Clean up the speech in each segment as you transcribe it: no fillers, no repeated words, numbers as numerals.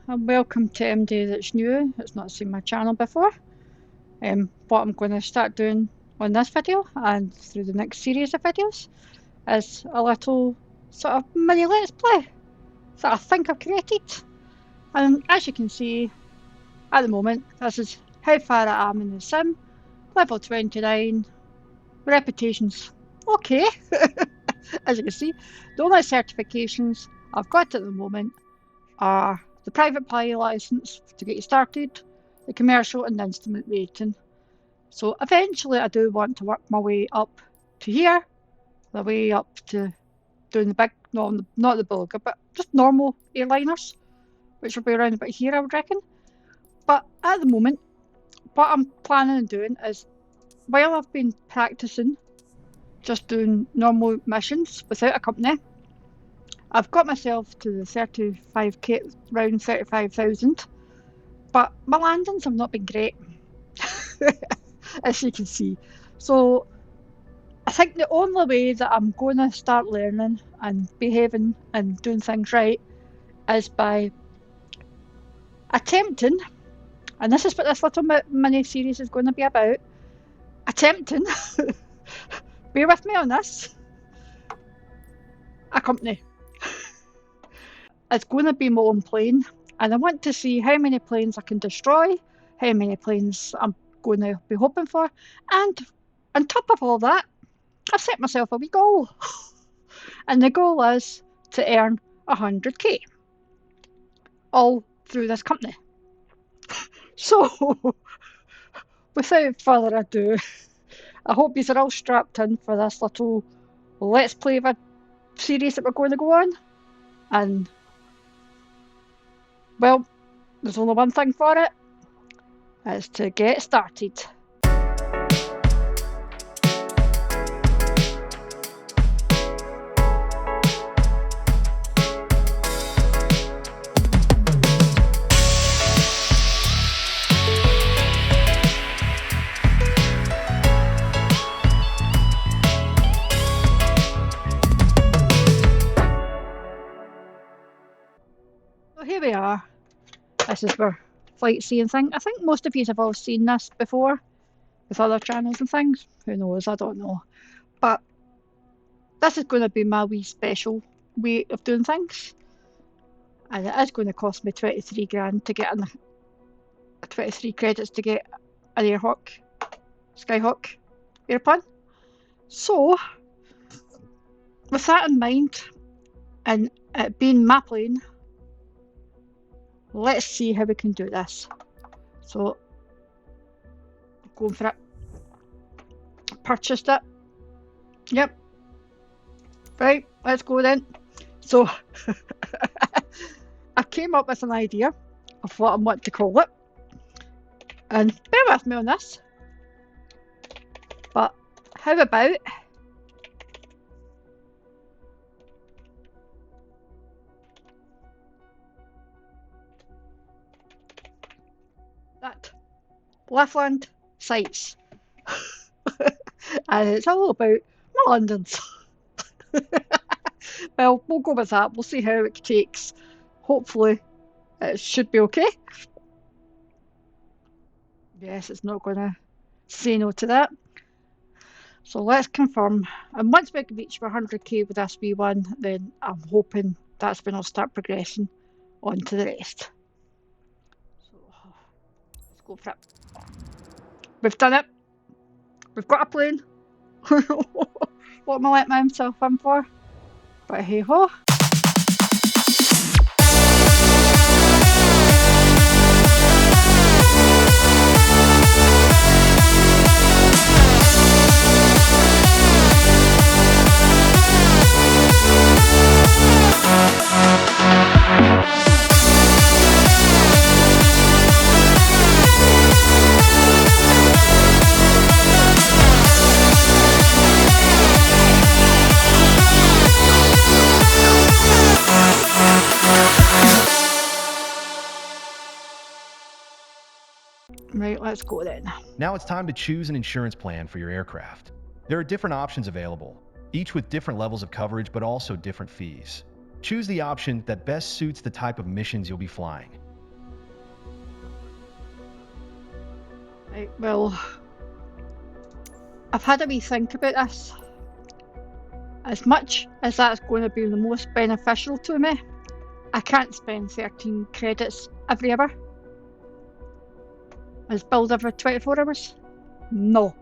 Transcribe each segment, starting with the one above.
and welcome to MD that's new, that's not seen my channel before. What I'm going to start doing on this video and through the next series of videos is a little sort of mini let's play that I think I've created. And as you can see, at the moment, this is how far I am in the sim, level 29, reputation's okay, as you can see. The only certifications I've got at the moment are the private pilot license to get you started, the commercial and the instrument rating. So eventually I do want to work my way up to here, the way up to doing the big, no, not the Bulga, but just normal airliners, which will be around about here, I would reckon. But at the moment, what I'm planning on doing is, while I've been practicing just doing normal missions without a company, I've got myself to the 35k, around 35,000, but my landings have not been great, as you can see. So I think the only way that I'm going to start learning and behaving and doing things right is by attempting, and this is what this little mini series is going to be about, attempting, bear with me on this, a company. It's going to be my own plane, and I want to see how many planes I can destroy, how many planes I'm going to be hoping for, and on top of all that, I've set myself a wee goal. And the goal is to earn 100k, all through this company. So, without further ado, I hope you're all strapped in for this little let's play series that we're going to go on. And, well, there's only one thing for it, is to get started. So here we are. This is our flight seeing thing. I think most of you have all seen this before with other channels and things. Who knows? I don't know. But this is going to be my wee special way of doing things. And it is going to cost me 23 grand to get 23 credits to get an Skyhawk airplane. So, with that in mind, and it being my plane, let's see how we can do this. So, going for it. Purchased it. Yep. Right, let's go then. So, I came up with an idea of what I want to call it. And bear with me on this. But how about that? Liftland sites. And it's all about my Londons. Well, we'll go with that. We'll see how it takes. Hopefully, it should be okay. Yes, it's not going to say no to that. So let's confirm. And once we reach 100k with this V1, then I'm hoping that's when I'll start progressing on to the rest. So let's go for it. We've done it. We've got a plane. What am I letting myself in for? But hey ho. Right, let's go then. Now it's time to choose an insurance plan for your aircraft. There are different options available, each with different levels of coverage but also different fees. Choose the option that best suits the type of missions you'll be flying. If you want to fly on a short mission, then choose the option that best suits the type of missions you'll be flying. Right, well, I've had a wee think about this. As much as that's going to be the most beneficial to me, I can't spend 13 credits every hour. As build every 24 hours? No.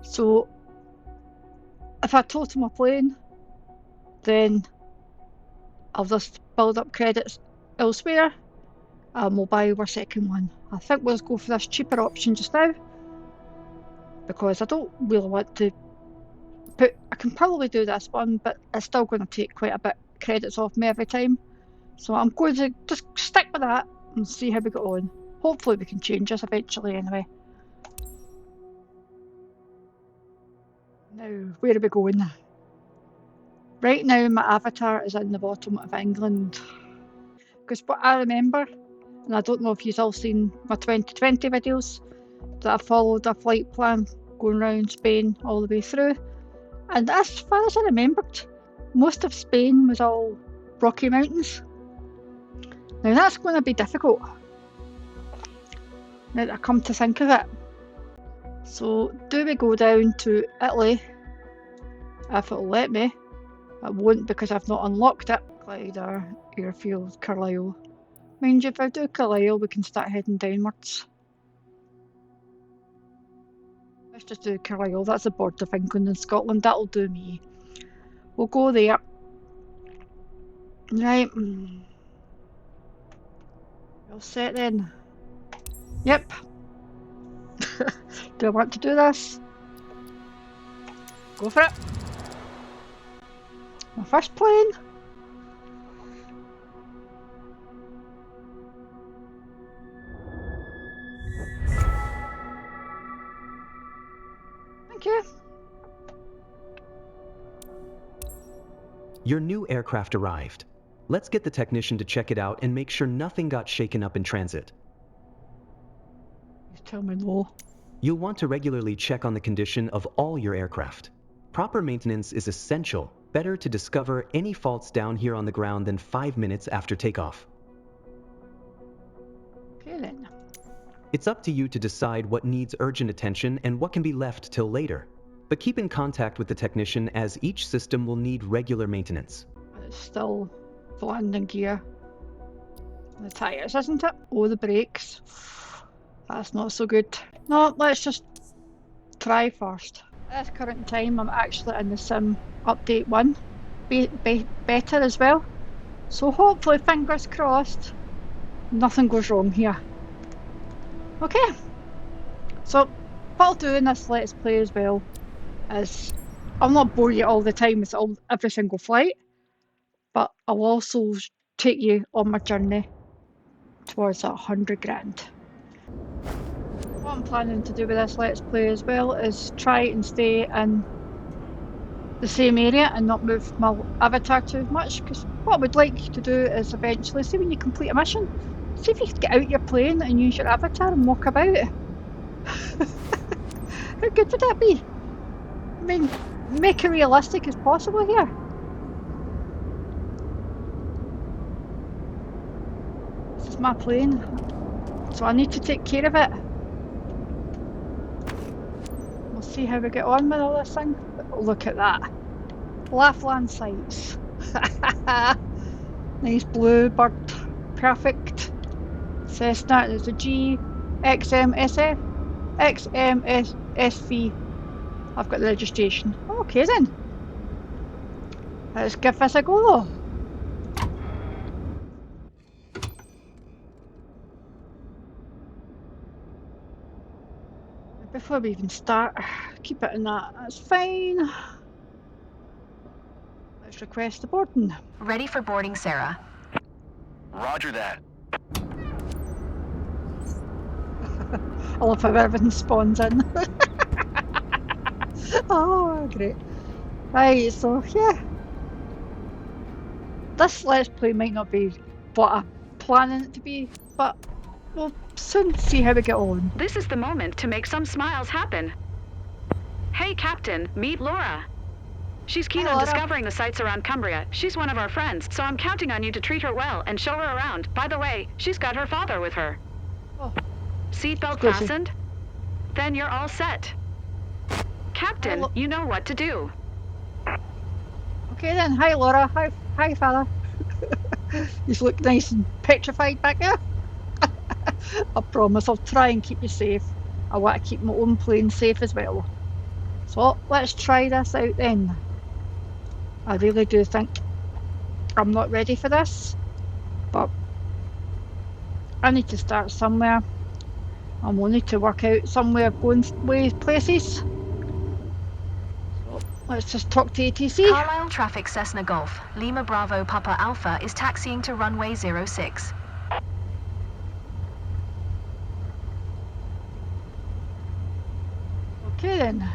So, if I total my plane, then I'll just build up credits elsewhere and we'll buy our second one. I think we'll just go for this cheaper option just now because I don't really want to I can probably do this one, but it's still going to take quite a bit of credits off me every time. So I'm going to just stick with that and see how we get on. Hopefully we can change this eventually anyway. Now, where are we going? Right now my avatar is in the bottom of England. Because what I remember, and I don't know if you've all seen my 2020 videos, that I followed a flight plan going around Spain all the way through. And as far as I remembered, most of Spain was all rocky mountains. Now that's going to be difficult, now that I come to think of it. So do we go down to Italy? If it'll let me. It won't because I've not unlocked it. Glider, airfield, Carlisle. Mind you, if I do Carlisle, we can start heading downwards. Let's just do Carlisle, that's the border of England and Scotland, that'll do me. We'll go there. Right. All set then. Yep. Do I want to do this? Go for it. My first plane. Thank you. Your new aircraft arrived. Let's get the technician to check it out and make sure nothing got shaken up in transit. Please tell me no. You'll want to regularly check on the condition of all your aircraft. Proper maintenance is essential. Better to discover any faults down here on the ground than 5 minutes after takeoff. Okay then. It's up to you to decide what needs urgent attention and what can be left till later. But keep in contact with the technician as each system will need regular maintenance. It's still the landing gear. The tyres, isn't it? Oh, the brakes. That's not so good. No, let's just try first. At this current time, I'm actually in the Sim Update 1 beta as well. So hopefully, fingers crossed, nothing goes wrong here. Okay. So, what I'll do in this Let's Play as well is, I'll not bore you all the time with every single flight, but I'll also take you on my journey towards that 100 grand. What I'm planning to do with this Let's Play as well is try and stay in the same area and not move my avatar too much, because what I would like to do is eventually, see when you complete a mission, see if you could get out your plane and use your avatar and walk about. How good would that be? I mean, make it realistic as possible here. This is my plane, so I need to take care of it. We'll see how we get on with all this thing. But look at that. Laughlin sights. Nice blue bird. Perfect. Cessna, there's a G, XMSF, XMSV. I've got the registration. Okay then. Let's give this a go though. Before we even start, keep it in that, that's fine. Let's request the boarding. Ready for boarding, Sarah. Roger that. I love how everything spawns in. Oh, great. Right, so yeah. This Let's Play might not be what I'm planning it to be, but we'll soon see how we get on. This is the moment to make some smiles happen. Hey, Captain, meet Laura. She's keen Hi, on Laura. discovering the sights around Cumbria. She's one of our friends, so I'm counting on you to treat her well and show her around. By the way, she's got her father with her. Oh, Seatbelt Good to- fastened? Then you're all set. Captain, you know what to do. Okay then, hi Laura, hi fella. You look nice and petrified back there. I promise I'll try and keep you safe. I want to keep my own plane safe as well. So let's try this out then. I really do think I'm not ready for this, but I need to start somewhere. I will need to work out somewhere going places. So let's just talk to ATC. Carlisle Traffic Cessna Golf, Lima Bravo Papa Alpha is taxiing to runway 06. Okay then.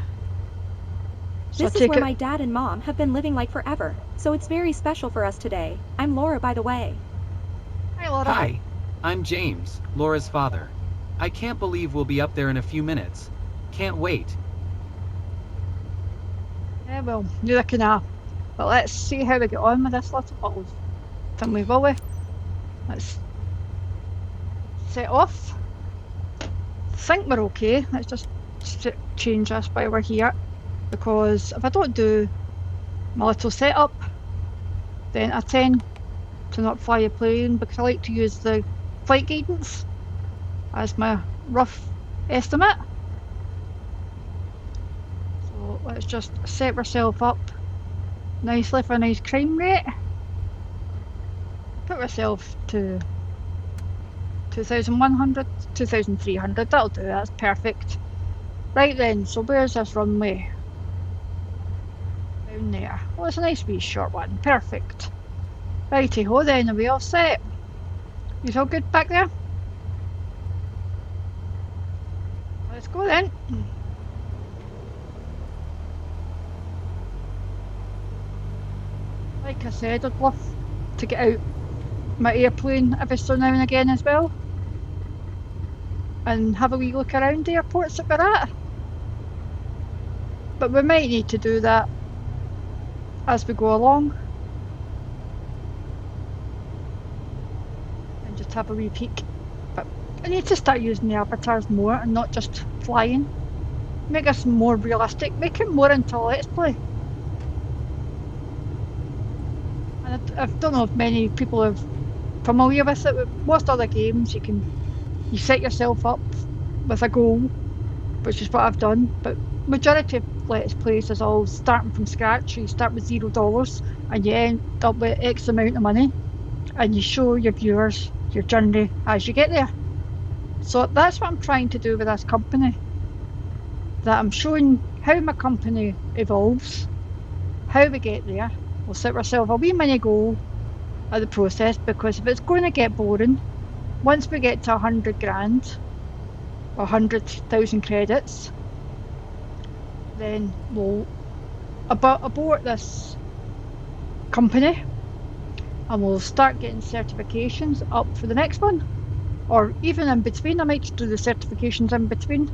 So This is where my dad and mom have been living like forever, so it's very special for us today. I'm Laura, by the way. Hi Laura. Hi, I'm James, Laura's father. I can't believe we'll be up there in a few minutes. Can't wait. Yeah, well, neither can I. But let's see how we get on with this little bottle thingy, will we? Let's set off. Think we're okay. Let's just change this while we're here, because if I don't do my little setup, then I tend to not fly a plane, because I like to use the flight guidance as my rough estimate. So let's just set ourselves up nicely for a nice crime rate. Put ourselves to 2100, 2300, that'll do, that's perfect. Right then, so where's this runway? Down there. Oh, it's a nice wee short one, perfect. Righty ho then, are we all set? You all good back there? Let's go then. Like I said, I'd love to get out my airplane every so now and again as well, and have a wee look around the airports that we're at. But we might need to do that as we go along, and just have a wee peek. But I need to start using the avatars more and not just flying. Make us more realistic, make it more into Let's Play. And I don't know if many people are familiar with it. With most other games, you set yourself up with a goal, which is what I've done. But majority of Let's Plays is all starting from scratch. You start with $0 and you end up with X amount of money, and you show your viewers your journey as you get there. So that's what I'm trying to do with this company. That I'm showing how my company evolves, how we get there. We'll set ourselves a wee mini goal at the process, because if it's going to get boring, once we get to 100 grand or 100,000 credits, then we'll abort this company and we'll start getting certifications up for the next one, or even in between. I might just do the certifications in between.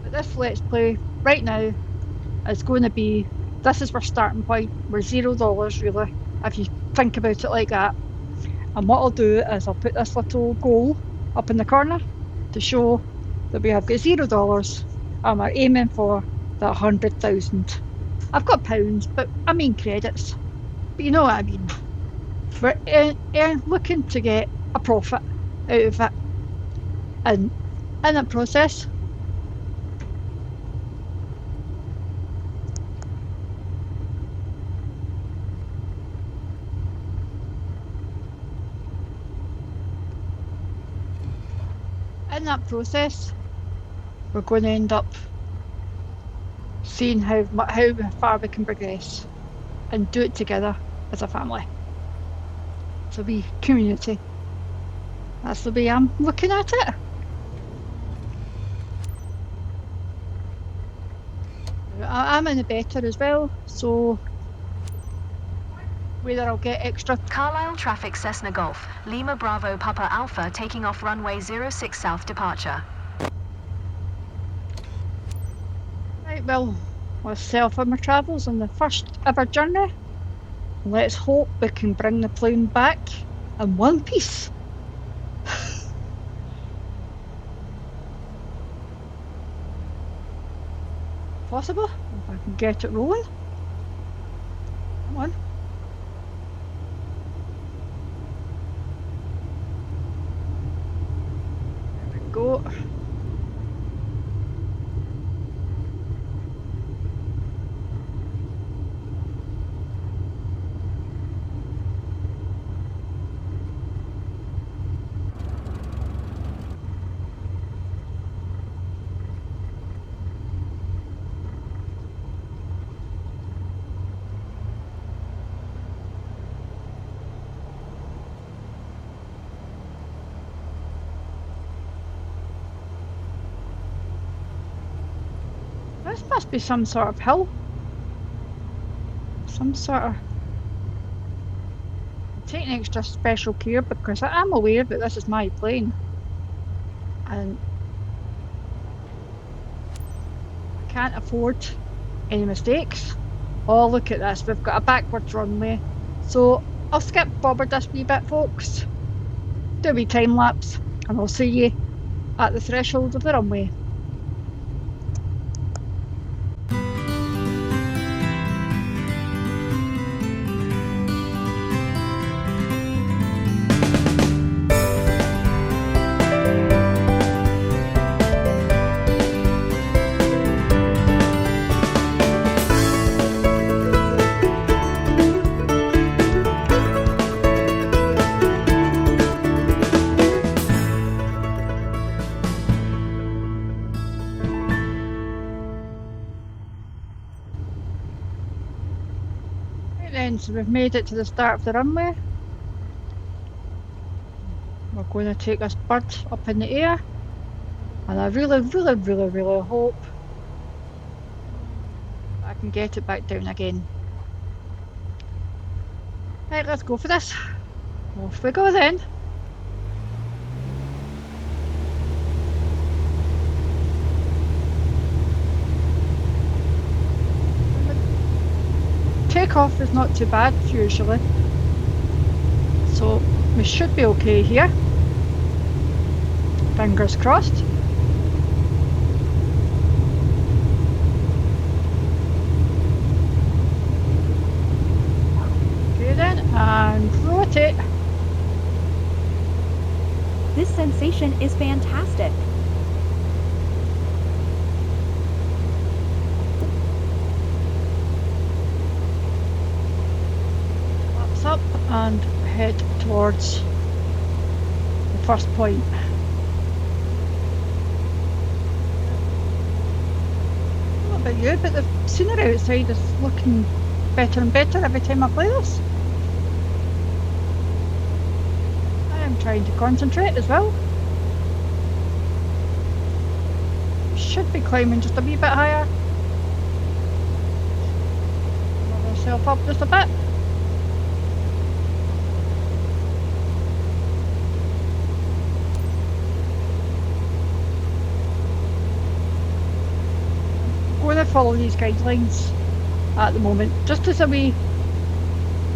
But this Let's Play right now is going to be, this is our starting point. We're $0 really, if you think about it like that. And what I'll do is I'll put this little goal up in the corner to show that we have got $0 and we're aiming for the 100,000. I've got pounds, but I mean credits. But you know what I mean. We're looking to get a profit out of it. And in that process, we're going to end up seeing how far we can progress and do it together as a family. It's a wee community. That's the way I'm looking at it. I'm in the better as well, so whether I'll get extra. Carlisle Traffic Cessna Golf, Lima Bravo Papa Alpha taking off runway 06 South departure. Right, well, let's set off on my travels on the first ever journey. Let's hope we can bring the plane back in one piece. possible, if I can get it rolling. Come on. There we go. This must be some sort of hill. Some sort of... I'm taking extra special care because I am aware that this is my plane. And I can't afford any mistakes. Oh, look at this. We've got a backwards runway. So I'll skip forward this wee bit, folks. Do a wee time lapse. And I'll see you at the threshold of the runway. So we've made it to the start of the runway. We're going to take this bird up in the air, and I really hope I can get it back down again. Right, let's go for this. Off we go then. Takeoff is not too bad usually, so we should be okay here. Fingers crossed. Okay then, and rotate. This sensation is fantastic. Up and head towards the first point. I don't know about you, but the scenery outside is looking better and better every time I play this. I am trying to concentrate as well. Should be climbing just a wee bit higher. Move myself up just a bit. I'm going to follow these guidelines at the moment, just as a wee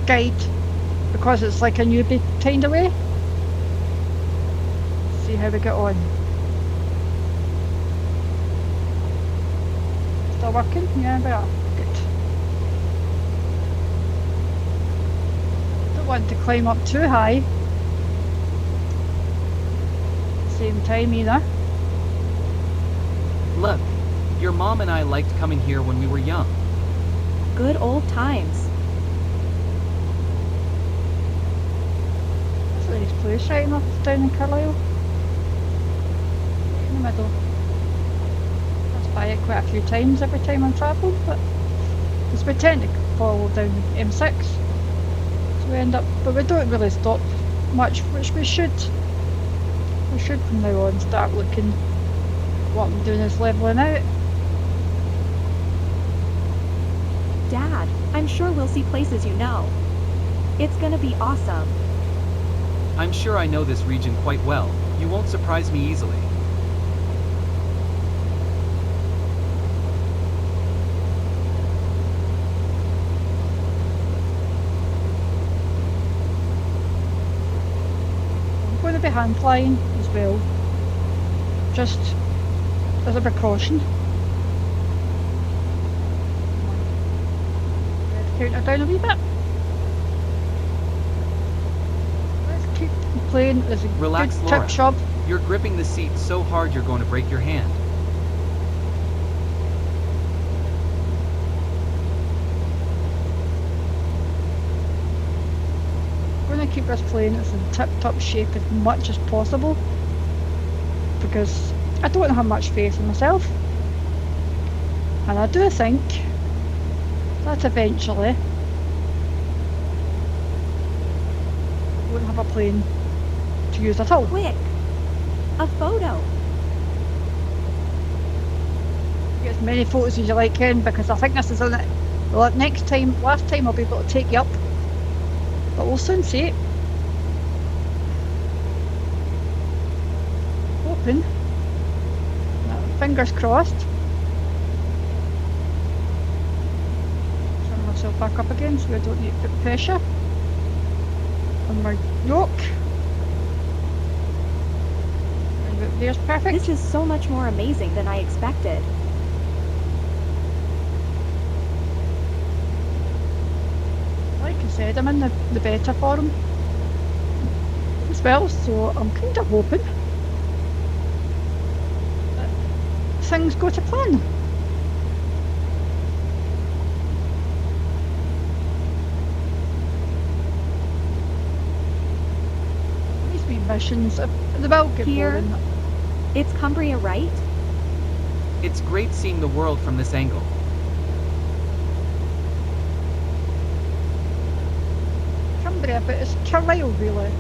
guide, because it's like a newbie kind of way. See how we get on. Still working? Yeah, we are. Good. Don't want to climb up too high at the same time either. Look, your mom and I liked coming here when we were young. Good old times. That's a nice place right enough down in Carlisle. In the middle. Pass by it quite a few times every time I'm travelling, but because we tend to follow down M6. So we end up, but we don't really stop much, which we should. We should from now on start looking. What I'm doing is levelling out. Dad, I'm sure we'll see places you know. It's gonna be awesome. I'm sure I know this region quite well. You won't surprise me easily. I'm going to be hand flying as well, just as a precaution. counter down a wee bit. Let's keep playing as a Relax, good Laura. tip shop. You're gripping the seat so hard you're going to break your hand. I'm going to keep this plane as in tip-top shape as much as possible because I don't have much faith in myself, and I do think that eventually we won't have a plane to use at all. Quick! A photo! Get as many photos as you like, Ken, because I think this is on it. Well, last time I'll be able to take you up, but we'll soon see it. Hoping. Fingers crossed. Turn myself back up again so I don't need to put pressure on my yoke. And there's perfect. This is so much more amazing than I expected. Like I said, I'm in the beta forum as well, so I'm kind of hoping that things go to plan. These wee missions, they will get Here. boring. It's Cumbria, right? It's great seeing the world from this angle. Cumbria, but it's Carlisle really,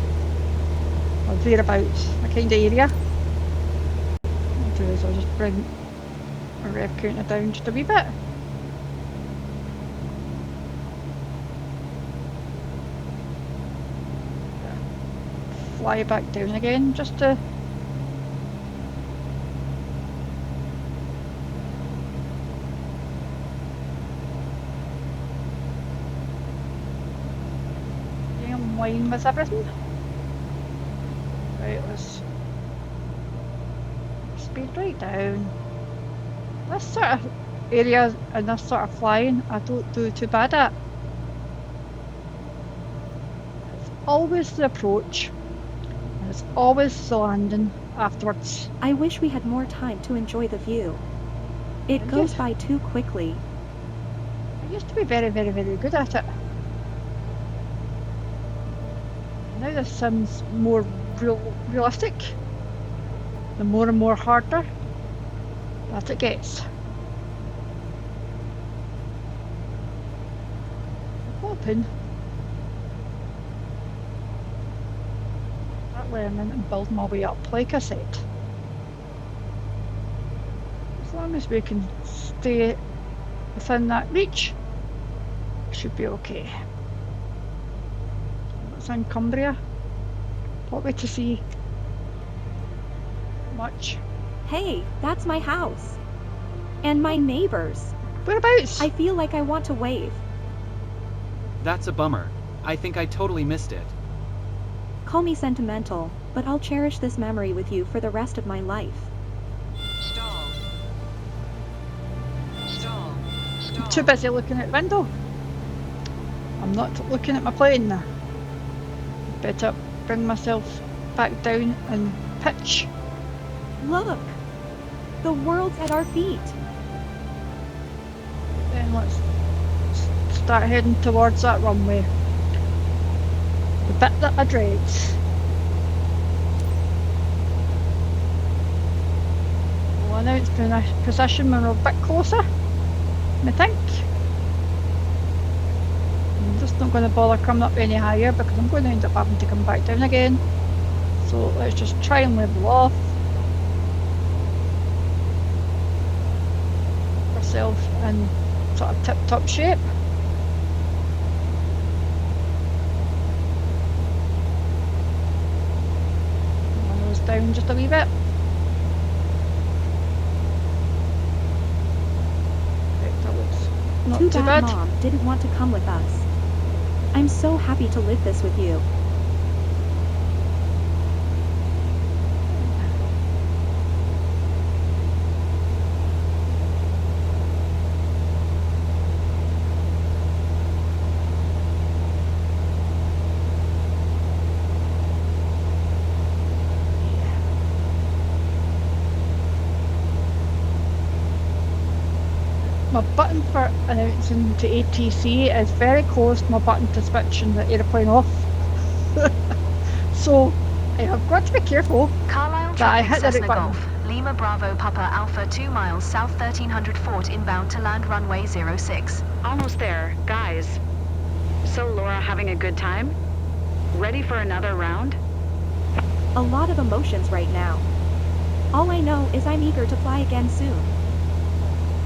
or thereabouts, the kind of area. What I'll do is I'll just bring a rev counter down just a wee bit. Fly back down again just to getting in line with everything. Right, let's speed right down. This sort of area and this sort of flying I don't do too bad at. It's always the approach. It's always the landing afterwards. I wish we had more time to enjoy the view. It goes Yes. by too quickly. I used to be very, very, very good at it. Now this seems more realistic. The more and more harder that it gets. I'm hoping that learning and building my way up, like I said. As long as we can stay within that reach, should be okay. It's in Cumbria. What way to see much. Hey, that's my house. And my neighbors. Whereabouts? I feel like I want to wave. That's a bummer. I think I totally missed it. Call me sentimental, but I'll cherish this memory with you for the rest of my life. Stall. Stall. I'm too busy looking out the window. I'm not looking at my plane. Better bring myself back down and pitch. Look! The world's at our feet. Then let's start heading towards that runway. The bit that I dread. We'll announce position when we're a bit closer, I think. I'm just not going to bother coming up any higher because I'm going to end up having to come back down again. So let's just try and level off ourselves in sort of tip-top shape. Nose down just a wee bit. Right, that looks not Too too bad bad. Mom didn't want to come with us. I'm so happy to live this with you. my button for announcing to ATC is very close to my button to switching the aeroplane off. So I have got to be careful Carlisle that I traffic hit the right Cessna button. Golf, Lima Bravo Papa Alpha 2 miles south 1300 Fort inbound to land runway 06. Almost there, guys. So Laura having a good time? Ready for another round? A lot of emotions right now. All I know is I'm eager to fly again soon.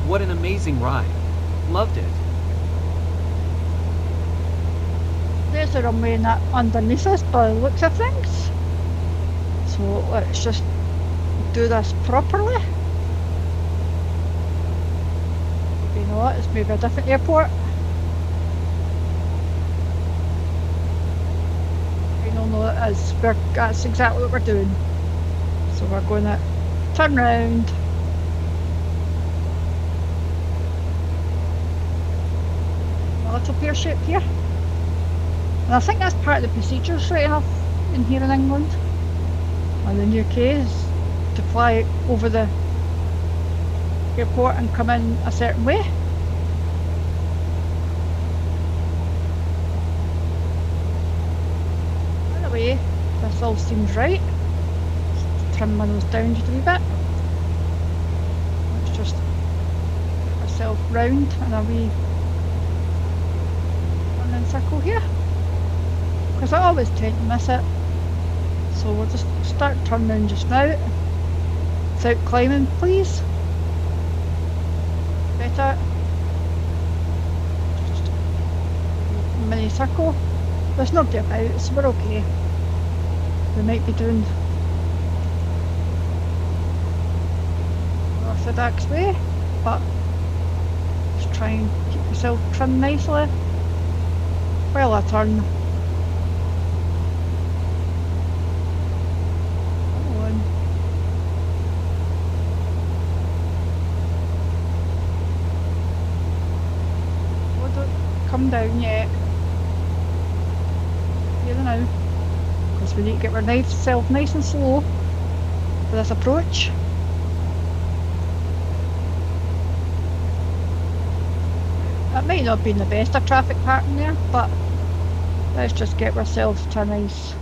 What an amazing ride. Loved it. There's a runway underneath us by the looks of things. So let's just do this properly. Maybe not, it's maybe a different airport. I don't know it is. That's exactly what we're doing. So we're going to turn round. A little pear shape here. And I think that's part of the procedures right enough in here in England and in the UK is to fly over the airport and come in a certain way. Anyway, this all seems right. Let's trim my nose down just a wee bit. Let's just get ourselves round in a wee running circle here. Because I always tend to miss it. So we'll just start turning just now. Without climbing, please. Better. Just a mini circle. There's nobody about, so we're okay. We might be doing the orthodox way, but just try and keep yourself trimmed nicely while I turn. Come down yet. Here now. Because we need to get ourselves nice and slow for this approach. It might not be the best of traffic pattern there, but let's just get ourselves to a nice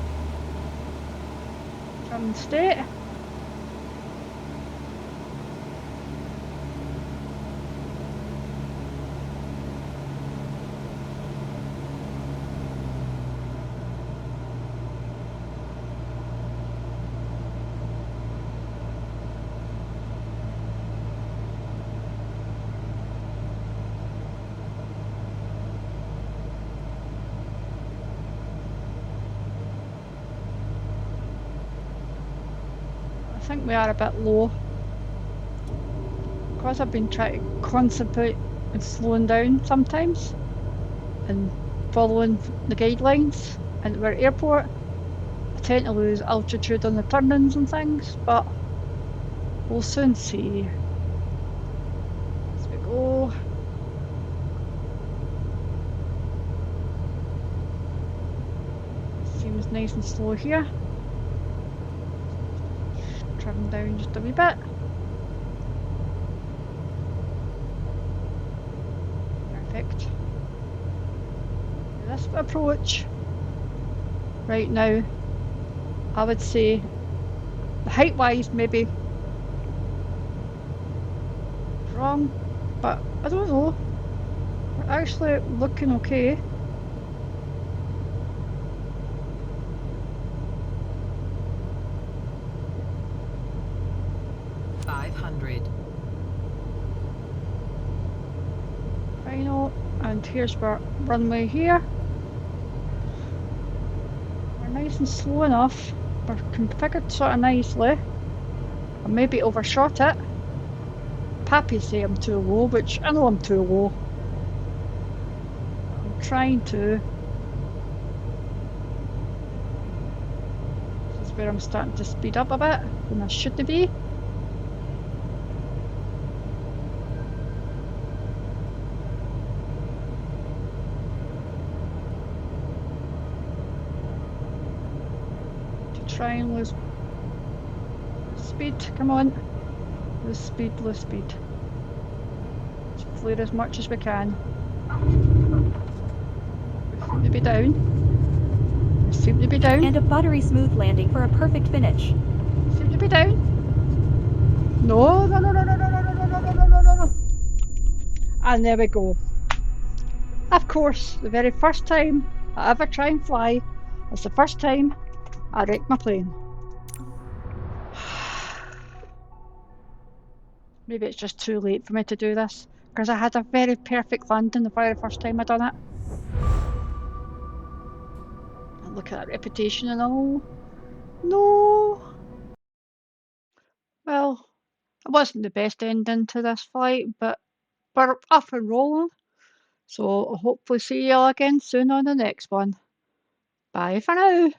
trimmed state. I think we are a bit low because I've been trying to concentrate and slowing down sometimes and following the guidelines into our airport. I tend to lose altitude on the turn-ins and things, but we'll soon see. As we go. Seems nice and slow here. Trim down just a wee bit. Perfect. This approach right now, I would say height wise maybe wrong, but I don't know. We're actually looking okay. Final, and here's our runway here. We're nice and slow enough. We're configured sort of nicely. I maybe overshot it. Pappy say I'm too low, which I know I'm too low. I'm trying to. This is where I'm starting to speed up a bit when I should be. Try and lose speed, come on. Lose speed, lose speed. flare as much as we can. We seem to be down. We seem to be down. And a buttery smooth landing for a perfect finish. Seem to be down. No, no, no, no, no, no, no, no, no, no, no, no, no, no. And there we go. Of course, the very first time I ever try and fly is the first time I wreck my plane. Maybe it's just too late for me to do this, because I had a very perfect landing the very first time I done it. And look at that reputation and all. No. Well, it wasn't the best ending to this flight, but we're off and rolling. So I'll hopefully see you all again soon on the next one. Bye for now.